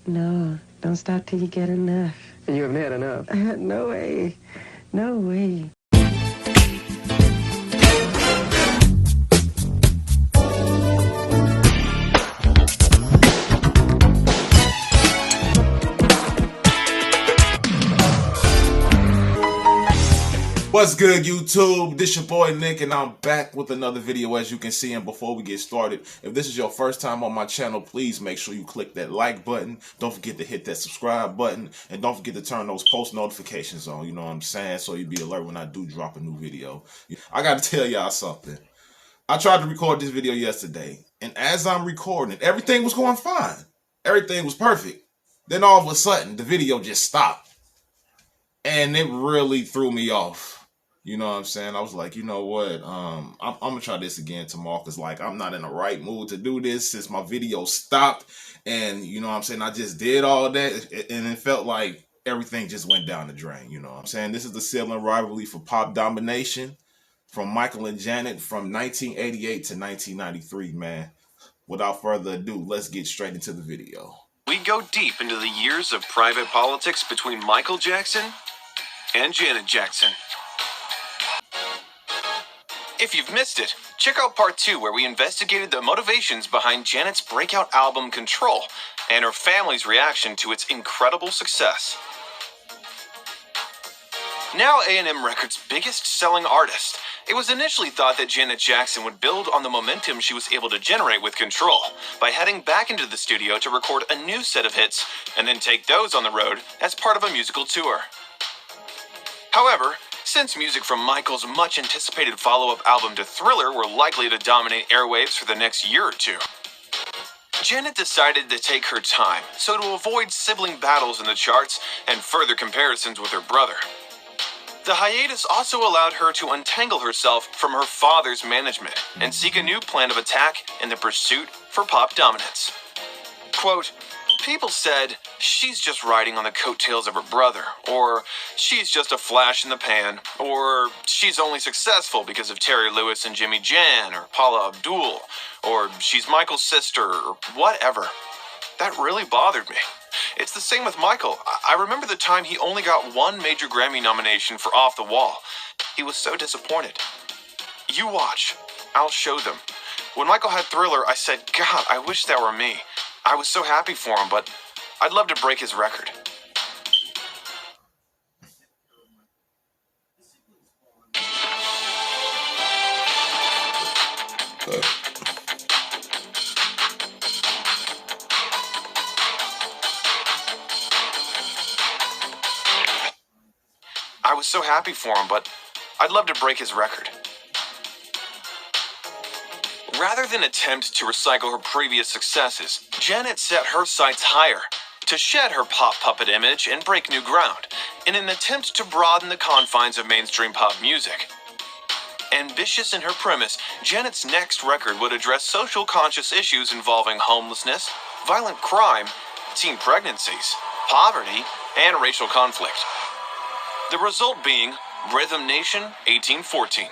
No, don't stop till you get enough. And you haven't had enough? No way. No way. What's good, YouTube? This your boy Nick, and I'm back with another video, as you can see. And before we get started, if this is your first time on my channel, please make sure you click that like button. Don't forget to hit that subscribe button, and don't forget to turn those post notifications on, you know what I'm saying, so you'll be alert when I do drop a new video. I gotta tell y'all something. I tried to record this video yesterday, and as I'm recording it, everything was going fine. Everything was perfect. Then all of a sudden, the video just stopped, and it really threw me off. You know what I'm saying? I was like, you know what? I'm gonna try this again tomorrow, because like I'm not in the right mood to do this since my video stopped. And you know what I'm saying? I just did all that, and it felt like everything just went down the drain. You know what I'm saying? This is the Sibling Rivalry for Pop Domination from Micheal and Janet from 1988 to 1993, man. Without further ado, let's get straight into the video. We go deep into the years of private politics between Michael Jackson and Janet Jackson. If you've missed it, check out part 2 where we investigated the motivations behind Janet's breakout album Control and her family's reaction to its incredible success. Now A&M Records' biggest selling artist, it was initially thought that Janet Jackson would build on the momentum she was able to generate with Control by heading back into the studio to record a new set of hits and then take those on the road as part of a musical tour. However, since music from Michael's much-anticipated follow-up album to Thriller were likely to dominate airwaves for the next year or two, Janet decided to take her time, so to avoid sibling battles in the charts and further comparisons with her brother. The hiatus also allowed her to untangle herself from her father's management and seek a new plan of attack in the pursuit for pop dominance. Quote, "People said, she's just riding on the coattails of her brother, or she's just a flash in the pan, or she's only successful because of Terry Lewis and Jimmy Jan, or Paula Abdul, or she's Michael's sister, or whatever." That really bothered me. It's the same with Michael. I remember the time he only got one major Grammy nomination for Off the Wall. He was so disappointed. You watch. I'll show them. When Michael had Thriller, I said, God, I wish that were me. I was so happy for him, but I'd love to break his record. I was so happy for him, but I'd love to break his record. Rather than attempt to recycle her previous successes, Janet set her sights higher, to shed her pop puppet image and break new ground, in an attempt to broaden the confines of mainstream pop music. Ambitious in her premise, Janet's next record would address social conscious issues involving homelessness, violent crime, teen pregnancies, poverty, and racial conflict. The result being Rhythm Nation 1814.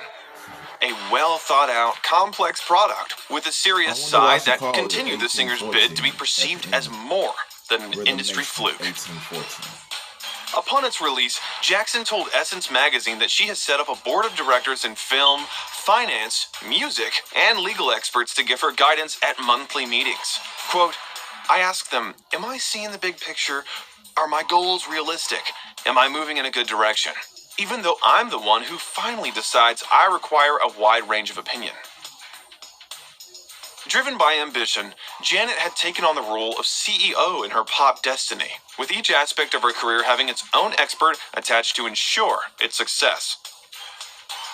A well-thought-out, complex product with a serious side that continued the singer's bid to be perceived as more than an industry fluke. Upon its release, Jackson told Essence magazine that she has set up a board of directors in film, finance, music, and legal experts to give her guidance at monthly meetings. Quote, "I asked them, am I seeing the big picture? Are my goals realistic? Am I moving in a good direction? Even though I'm the one who finally decides I require a wide range of opinion." Driven by ambition, Janet had taken on the role of CEO in her pop destiny, with each aspect of her career having its own expert attached to ensure its success.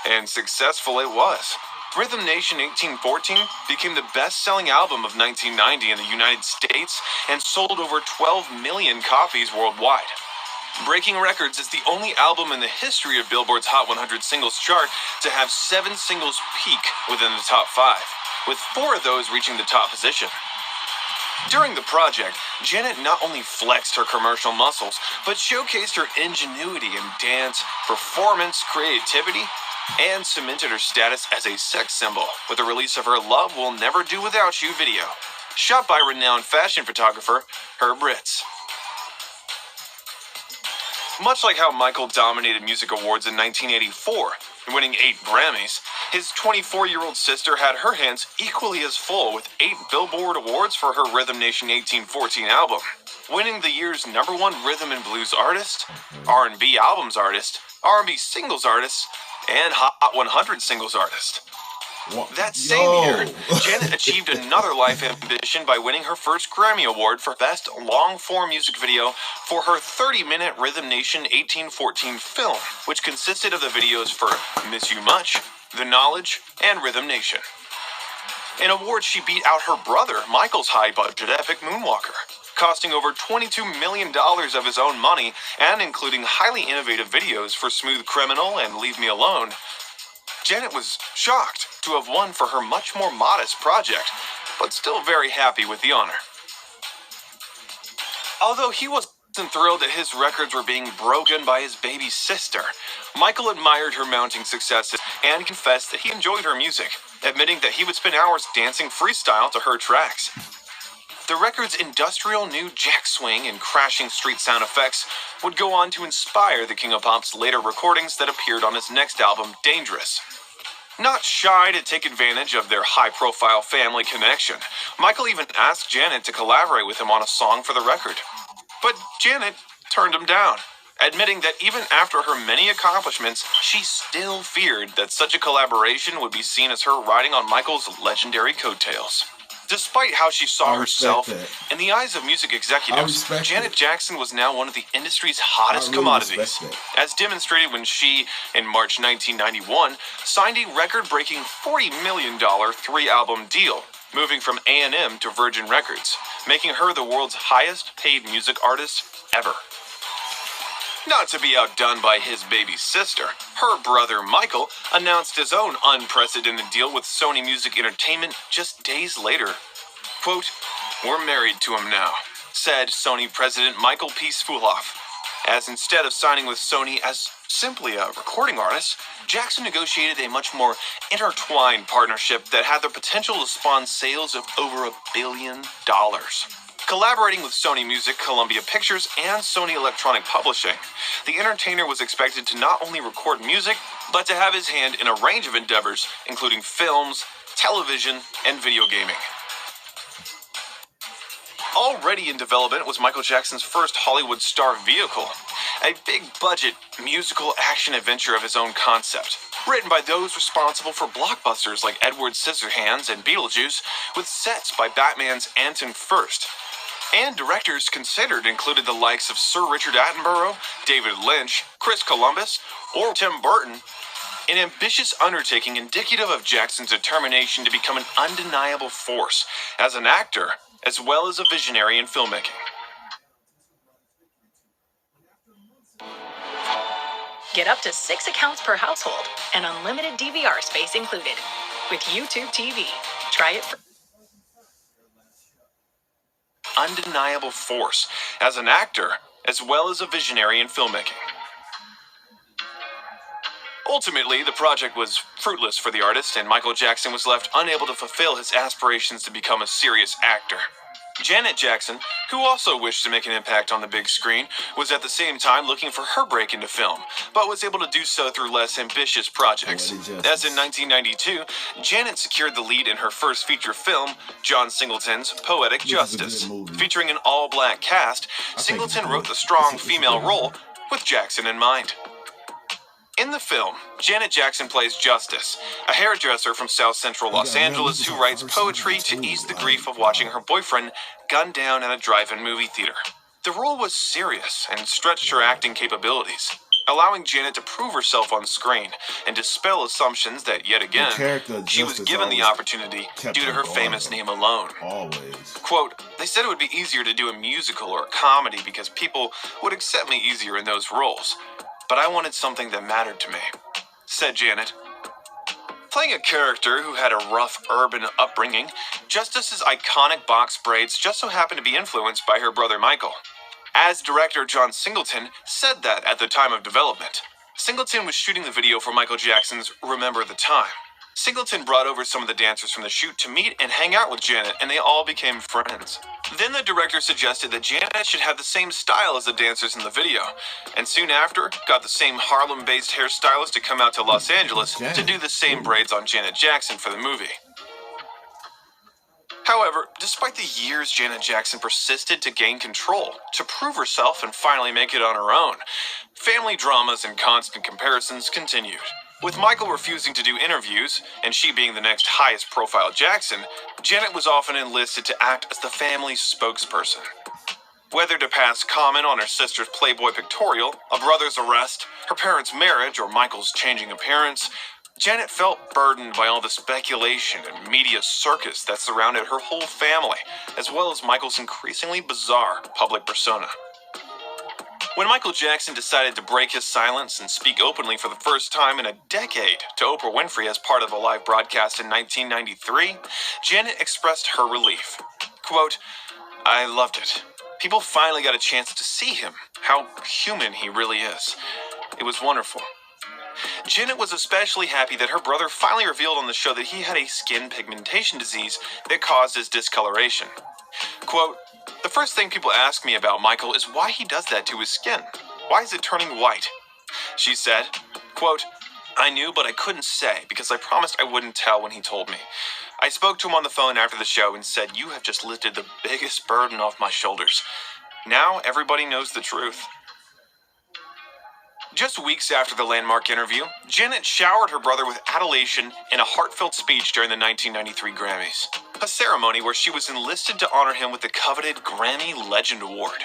And successful it was. Rhythm Nation 1814 became the best-selling album of 1990 in the United States and sold over 12 million copies worldwide. Breaking records is the only album in the history of Billboard's Hot 100 Singles chart to have 7 singles peak within the top 5, with 4 of those reaching the top position. During the project, Janet not only flexed her commercial muscles, but showcased her ingenuity in dance, performance, creativity, and cemented her status as a sex symbol with the release of her Love Will Never Do Without You video. shot by renowned fashion photographer Herb Ritts. Much like how Michael dominated music awards in 1984, winning 8 Grammys, his 24-year-old sister had her hands equally as full with 8 Billboard Awards for her Rhythm Nation 1814 album, winning the year's #1 Rhythm and Blues Artist, R&B Albums Artist, R&B Singles Artist, and Hot 100 Singles Artist. That same year, Janet achieved another life ambition by winning her first Grammy Award for Best Long-Form Music Video for her 30-minute Rhythm Nation 1814 film, which consisted of the videos for Miss You Much, The Knowledge, and Rhythm Nation. In awards, she beat out her brother, Michael's high-budget epic Moonwalker, costing over $22 million of his own money and including highly innovative videos for Smooth Criminal and Leave Me Alone. Janet was shocked to have won for her much more modest project, but still very happy with the honor. Although he wasn't thrilled that his records were being broken by his baby sister, Michael admired her mounting successes and confessed that he enjoyed her music, admitting that he would spend hours dancing freestyle to her tracks. The record's industrial new jack swing and crashing street sound effects would go on to inspire the King of Pop's later recordings that appeared on his next album, Dangerous. Not shy to take advantage of their high-profile family connection, Michael even asked Janet to collaborate with him on a song for the record. But Janet turned him down, admitting that even after her many accomplishments, she still feared that such a collaboration would be seen as her riding on Michael's legendary coattails. Despite how she saw herself, in the eyes of music executives, Janet Jackson was now one of the industry's hottest commodities, as demonstrated when she, in March 1991, signed a record-breaking $40 million 3-album deal, moving from A&M to Virgin Records, making her the world's highest-paid music artist ever. Not to be outdone by his baby sister, her brother Michael announced his own unprecedented deal with Sony Music Entertainment just days later. Quote, "We're married to him now," said Sony president Michael P. Sfuloff, as instead of signing with Sony as simply a recording artist, Jackson negotiated a much more intertwined partnership that had the potential to spawn sales of over $1 billion. Collaborating with Sony Music, Columbia Pictures, and Sony Electronic Publishing, the entertainer was expected to not only record music, but to have his hand in a range of endeavors, including films, television, and video gaming. Already in development was Michael Jackson's first Hollywood star vehicle, a big-budget musical action-adventure of his own concept, written by those responsible for blockbusters like Edward Scissorhands and Beetlejuice, with sets by Batman's Anton Furst. And directors considered included the likes of Sir Richard Attenborough, David Lynch, Chris Columbus, or Tim Burton. An ambitious undertaking indicative of Jackson's determination to become an undeniable force as an actor, as well as a visionary in filmmaking. Get up to 6 accounts per household and unlimited DVR space included with YouTube TV. Try it for Undeniable force as an actor, as well as a visionary in filmmaking. Ultimately, the project was fruitless for the artist, and Michael Jackson was left unable to fulfill his aspirations to become a serious actor. Janet Jackson, who also wished to make an impact on the big screen, was at the same time looking for her break into film, but was able to do so through less ambitious projects. As in 1992, Janet secured the lead in her first feature film, John Singleton's Poetic Justice. Featuring an all-black cast, Singleton wrote the strong female role with Jackson in mind. In the film, Janet Jackson plays Justice, a hairdresser from South Central Los Angeles who writes poetry to ease the grief of watching her boyfriend gunned down at a drive-in movie theater. The role was serious and stretched her acting capabilities, allowing Janet to prove herself on screen and dispel assumptions that, yet again, she was given the opportunity due to her famous name alone. Quote, "They said it would be easier to do a musical or a comedy because people would accept me easier in those roles. But I wanted something that mattered to me," said Janet. Playing a character who had a rough urban upbringing, Justice's iconic box braids just so happened to be influenced by her brother Michael. As director John Singleton said that at the time of development, Singleton was shooting the video for Michael Jackson's Remember the Time, Singleton brought over some of the dancers from the shoot to meet and hang out with Janet, and they all became friends. Then the director suggested that Janet should have the same style as the dancers in the video, and soon after, got the same Harlem-based hairstylist to come out to Los Angeles to do the same braids on Janet Jackson for the movie. However, despite the years Janet Jackson persisted to gain control, to prove herself and finally make it on her own, family dramas and constant comparisons continued. With Michael refusing to do interviews, and she being the next highest profile Jackson, Janet was often enlisted to act as the family's spokesperson. Whether to pass comment on her sister's Playboy pictorial, a brother's arrest, her parents' marriage, or Michael's changing appearance, Janet felt burdened by all the speculation and media circus that surrounded her whole family, as well as Michael's increasingly bizarre public persona. When Michael Jackson decided to break his silence and speak openly for the first time in a decade to Oprah Winfrey as part of a live broadcast in 1993, Janet expressed her relief. Quote, "I loved it. People finally got a chance to see him, how human he really is. It was wonderful." Janet was especially happy that her brother finally revealed on the show that he had a skin pigmentation disease that caused his discoloration. Quote, "The first thing people ask me about Michael is why he does that to his skin. Why is it turning white?" She said, quote, "I knew, but I couldn't say because I promised I wouldn't tell when he told me. I spoke to him on the phone after the show and said, 'You have just lifted the biggest burden off my shoulders.' Now everybody knows the truth." Just weeks after the landmark interview, Janet showered her brother with adulation in a heartfelt speech during the 1993 Grammys, a ceremony where she was enlisted to honor him with the coveted Grammy Legend Award.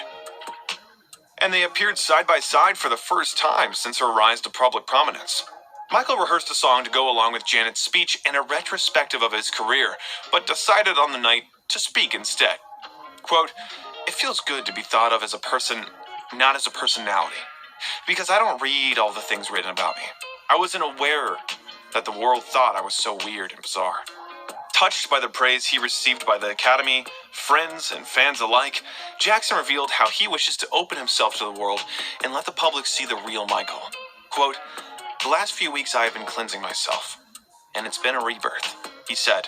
And they appeared side by side for the first time since her rise to public prominence. Michael rehearsed a song to go along with Janet's speech and a retrospective of his career, but decided on the night to speak instead. Quote, "It feels good to be thought of as a person, not as a personality. Because I don't read all the things written about me. I wasn't aware that the world thought I was so weird and bizarre." Touched by the praise he received by the Academy, friends, and fans alike, Jackson revealed how he wishes to open himself to the world and let the public see the real Michael. Quote, "The last few weeks I have been cleansing myself, and it's been a rebirth," he said.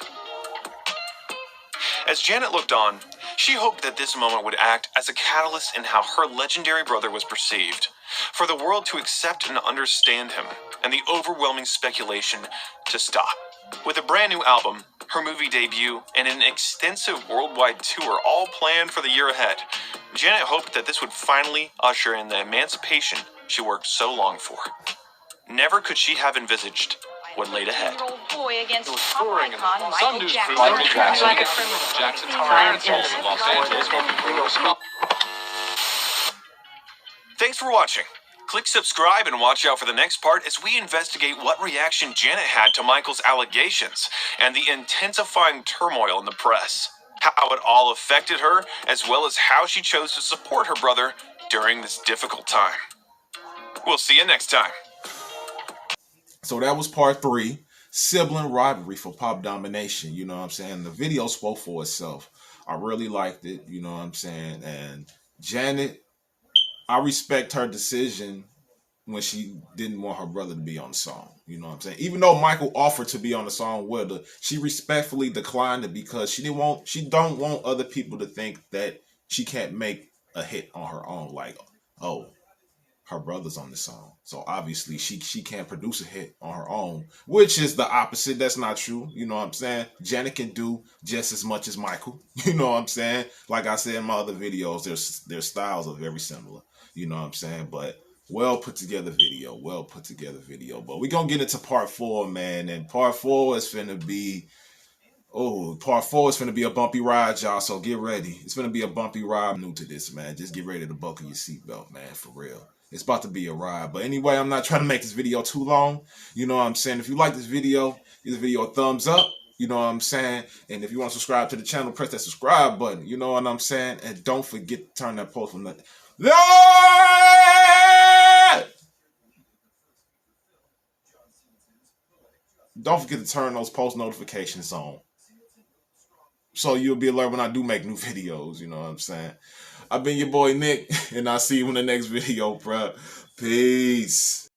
As Janet looked on, she hoped that this moment would act as a catalyst in how her legendary brother was perceived, for the world to accept and understand him, and the overwhelming speculation to stop. With a brand new album, her movie debut, and an extensive worldwide tour all planned for the year ahead, Janet hoped that this would finally usher in the emancipation she worked so long for. Never could she have envisaged what laid ahead. Boy against pop icon Michael Jackson. Jackson's parents also in Los Angeles. Thanks for watching. Click subscribe and watch out for the next part as we investigate what reaction Janet had to Michael's allegations and the intensifying turmoil in the press, how it all affected her, as well as how she chose to support her brother during this difficult time. We'll see you next time. So that was part 3, Sibling Rivalry for Pop Domination. You know what I'm saying? The video spoke for itself. I really liked it, you know what I'm saying? And Janet, I respect her decision when she didn't want her brother to be on the song. You know what I'm saying? Even though Michael offered to be on the song with her, she respectfully declined it because she don't want other people to think that she can't make a hit on her own. Like, oh, her brother's on the song, so obviously she can't produce a hit on her own, which is the opposite. That's not true. You know what I'm saying? Janet can do just as much as Michael. You know what I'm saying? Like I said in my other videos, their styles are very similar. You know what I'm saying? But well put together video. But we're gonna get into part 4, man. And part 4 is finna be a bumpy ride, y'all. So get ready. It's finna be a bumpy ride. I'm new to this, man. Just get ready to buckle your seatbelt, man. For real. It's about to be a ride. But anyway, I'm not trying to make this video too long. You know what I'm saying? If you like this video, give this video a thumbs up. You know what I'm saying? And if you want to subscribe to the channel, press that subscribe button. You know what I'm saying? And don't forget to turn that post on that. Don't forget to turn those post notifications on, so you'll be alert when I do make new videos. You know what I'm saying? I've been your boy Nick, and I'll see you in the next video, bruh. Peace.